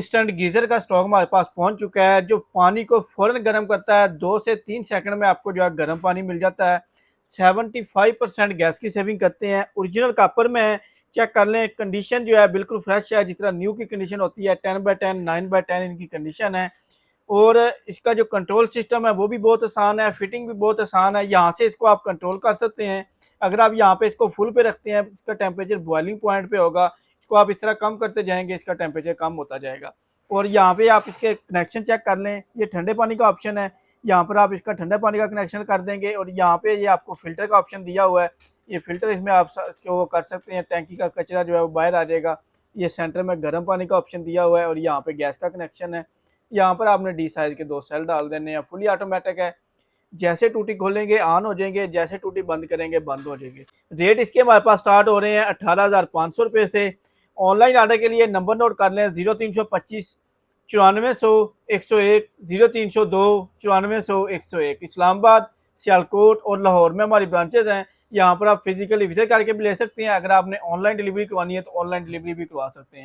Instant geyser का stock हमारे पास पहुंच चुका है, जो पानी को फ़ौरन गर्म करता है। 2 से 3 सेकंड में आपको जो है गर्म पानी मिल जाता है। 75% गैस की सेविंग करते हैं। ओरिजिनल कॉपर में है, चेक कर लें। कंडीशन जो है बिल्कुल फ्रेश है, जिस तरह न्यू की कंडीशन होती है। 10/10 9/10 इनकी कंडीशन है। और इसका जो कंट्रोल सिस्टम है वो भी बहुत आसान है, फिटिंग भी बहुत आसान है। यहाँ से इसको आप कंट्रोल कर सकते हैं। अगर आप यहाँ पे इसको फुल पे रखते हैं, इसका टेम्परेचर बॉइलिंग पॉइंट पे होगा। इसको आप इस तरह कम करते जाएंगे, इसका टेम्परेचर कम होता जाएगा। और यहाँ पे आप इसके कनेक्शन चेक कर लें, ये ठंडे पानी का ऑप्शन है। यहाँ पर आप इसका ठंडे पानी का कनेक्शन कर देंगे। और यहाँ पे ये आपको फिल्टर का ऑप्शन दिया हुआ है। ये फिल्टर इसमें आप इसको वो कर सकते हैं, टैंकी का कचरा जो है वो बाहर आ जाएगा। ये सेंटर में गर्म पानी का ऑप्शन दिया हुआ है और यहाँ पे गैस का कनेक्शन है। यहाँ पर आपने डी साइज के 2 सेल डाल देने हैं। फुली ऑटोमेटिक है, जैसे टूटी खोलेंगे ऑन हो जाएंगे, जैसे टूटी बंद करेंगे बंद हो जाएंगे। रेट इसके हमारे पास स्टार्ट हो रहे हैं 18,500 रुपये से। ऑनलाइन ऑर्डर के लिए नंबर नोट कर लें, 0325 9400 101, 0302 9400 101। इस्लामाबाद, सियालकोट और लाहौर में हमारी ब्रांचेज हैं। यहाँ पर आप फिजिकली विजिट करके भी ले सकते हैं। अगर आपने ऑनलाइन डिलीवरी करवानी है तो ऑनलाइन डिलीवरी भी करवा सकते हैं।